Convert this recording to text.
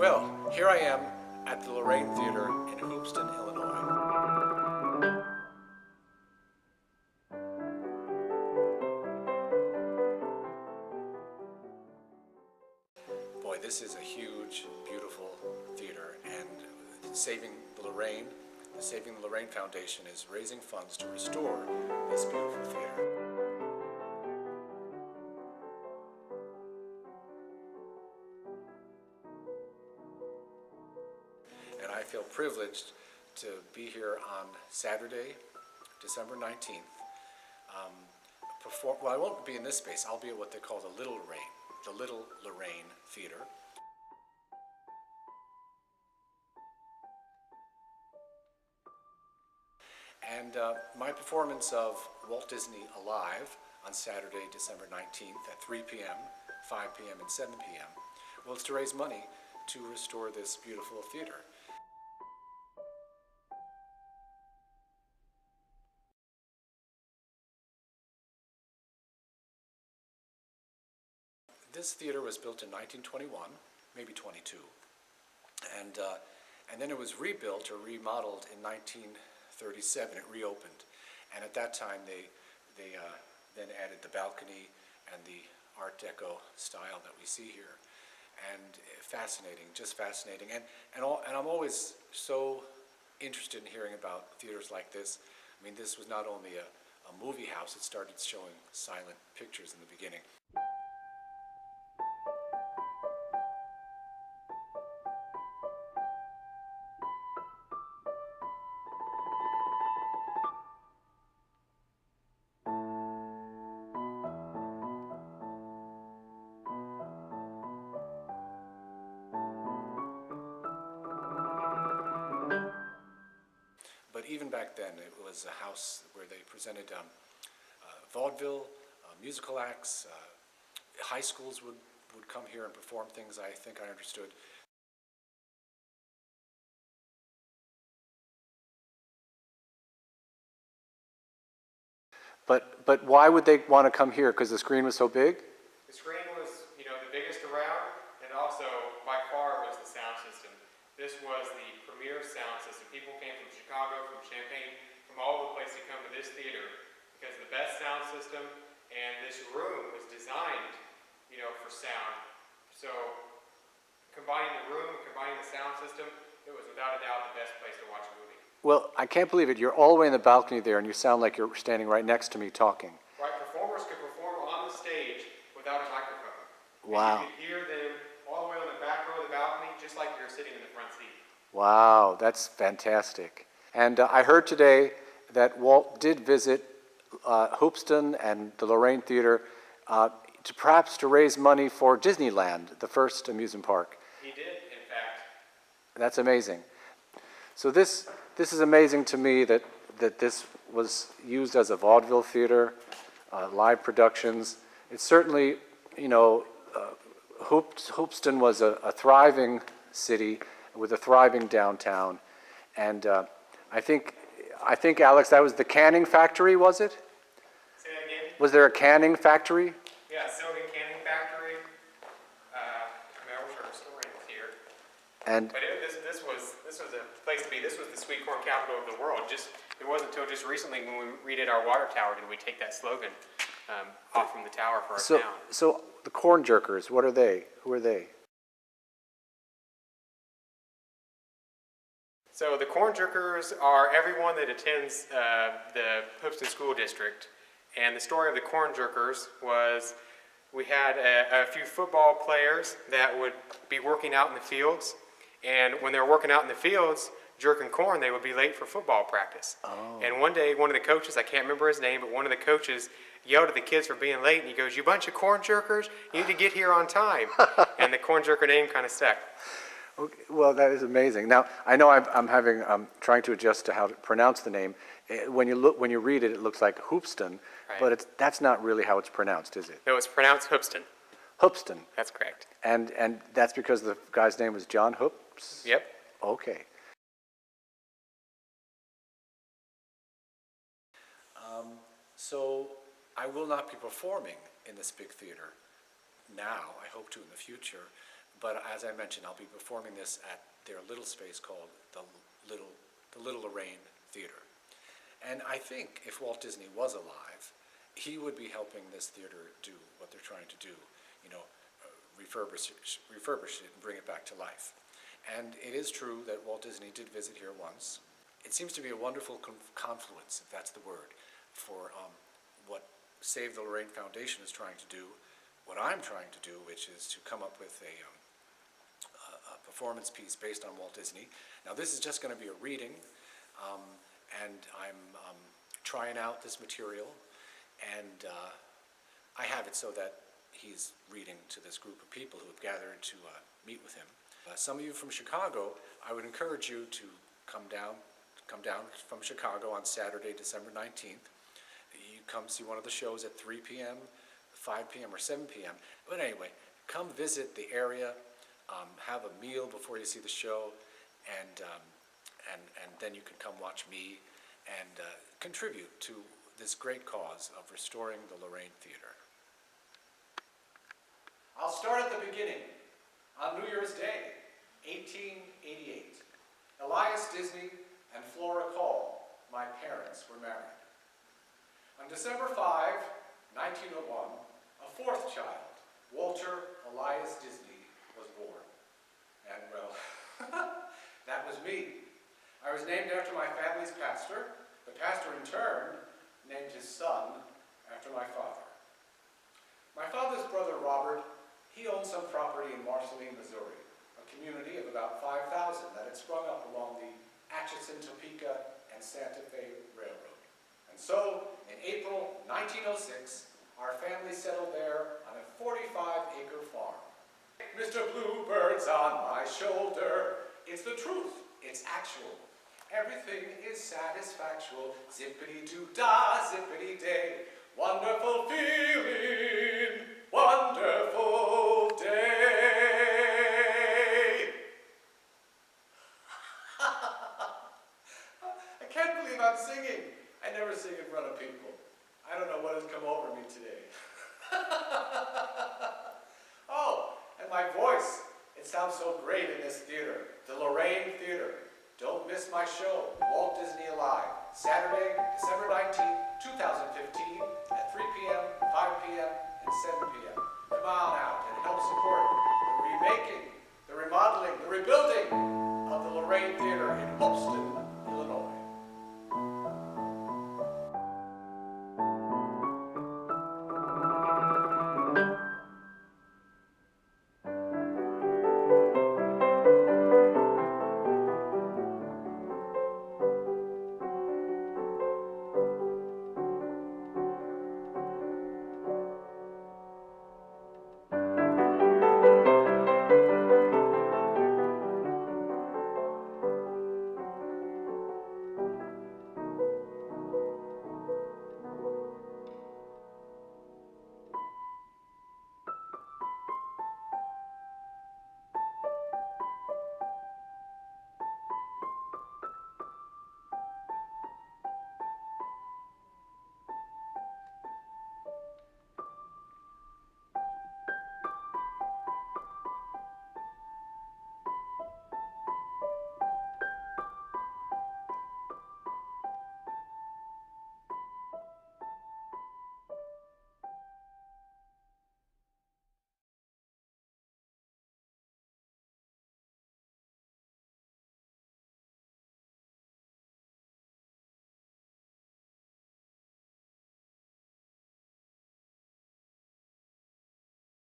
Well, here I am at the Lorraine Theater in Hoopeston, Illinois. Boy, this is a huge, beautiful theater, and the Saving the Lorraine Foundation is raising funds to restore this beautiful theater. And I feel privileged to be here on Saturday, December 19th. Well, I won't be in this space. I'll be at what they call the Little Lorraine Theater. And my performance of Walt Disney Alive on Saturday, December 19th at 3 p.m., 5 p.m., and 7 p.m. Well, it's to raise money to restore this beautiful theater. This theater was built in 1921, maybe 22, and then it was rebuilt or remodeled in 1937. It reopened, and at that time they then added the balcony and the Art Deco style that we see here, and fascinating, just fascinating, and I'm always so interested in hearing about theaters like this. I mean, this was not only a movie house; it started showing silent pictures in the beginning. But even back then, it was a house where they presented vaudeville, musical acts. High schools would come here and perform things, I think I understood. But why would they want to come here? Because the screen was so big? The screen was, the biggest around, and also, by far, was the sound system. This was the premier sound system. People came from Chicago, from Champaign, from all over the place to come to this theater because the best sound system, and this room was designed, for sound. So, combining the room, combining the sound system, it was without a doubt the best place to watch a movie. Well, I can't believe it. You're all the way in the balcony there, and you sound like you're standing right next to me talking. Right, performers could perform on the stage without a microphone. Wow. And you could hear them all the way on the back row of the balcony, just like you're sitting in the front seat. Wow, that's fantastic. And I heard today that Walt did visit Hoopeston and the Lorraine Theater perhaps to raise money for Disneyland, the first amusement park. He did, in fact. That's amazing. So this is amazing to me that this was used as a vaudeville theater, live productions. It's certainly, Hoopeston was a thriving city with a thriving downtown, and I think Alex, that was the canning factory, was it? Say that again? Was there a canning factory? Yeah, Sylvan Canning Factory. I wish our historian was here. And But this was a place to be. This was the sweet corn capital of the world. It wasn't until just recently when we redid our water tower did we take that slogan off from the tower for our town. So the corn jerkers, what are they? Who are they? So the corn jerkers are everyone that attends the Hoopeston School District. And the story of the corn jerkers was we had a few football players that would be working out in the fields. And when they were working out in the fields, jerking corn, they would be late for football practice. Oh. And one day, one of the coaches, I can't remember his name, but one of the coaches yelled at the kids for being late, and he goes, "You bunch of corn jerkers, you need to get here on time." And the corn jerker name kind of stuck. Okay, well, that is amazing. Now, I know I'm trying to adjust to how to pronounce the name. When you read it, it looks like Hoopeston, Right. but that's not really how it's pronounced, is it? No, it's pronounced Hoopeston. Hoopeston. That's correct. And that's because the guy's name was John Hoops? Yep. Okay. So I will not be performing in this big theater now. I hope to in the future. But as I mentioned, I'll be performing this at their little space called the Little Lorraine Theater. And I think if Walt Disney was alive, he would be helping this theater do what they're trying to do, you know, refurbish it and bring it back to life. And it is true that Walt Disney did visit here once. It seems to be a wonderful confluence, if that's the word, for what Save the Lorraine Foundation is trying to do, what I'm trying to do, which is to come up with a performance piece based on Walt Disney. Now, this is just going to be a reading, and I'm trying out this material, and I have it so that he's reading to this group of people who have gathered to meet with him. Some of you from Chicago, I would encourage you to come down from Chicago on Saturday, December 19th. You come see one of the shows at 3 p.m., 5 p.m., or 7 p.m. But anyway, come visit the area, have a meal before you see the show, and then you can come watch me and contribute to this great cause of restoring the Lorraine Theater. I'll start at the beginning. On New Year's Day, 1888, Elias Disney and Flora Call, my parents, were married. On December 5, 1901, a fourth child, Walter Elias Disney, was born. And, well, that was me. I was named after my family's pastor. The pastor, in turn, named his son after my father. My father's brother, Robert, he owned some property in Marceline, Missouri, a community of about 5,000 that had sprung up along the Atchison, Topeka, and Santa Fe Railroad. And so, in April 1906, our family settled there on a 45-acre farm. Mr. Bluebird's on my shoulder. It's the truth. It's actual. Everything is satisfactual. Zippity-doo-dah, zippity-day. Wonderful feeling. Wonderful day. I can't believe I'm singing. I never sing in front of people. I don't know what has come over me today. Oh, and my voice. It sounds so great in this theater, the Lorraine Theater. Don't miss my show, Walt Disney Alive, Saturday, December 19th, 2015, at 3 p.m., 5 p.m., and 7 p.m. Come on out and help support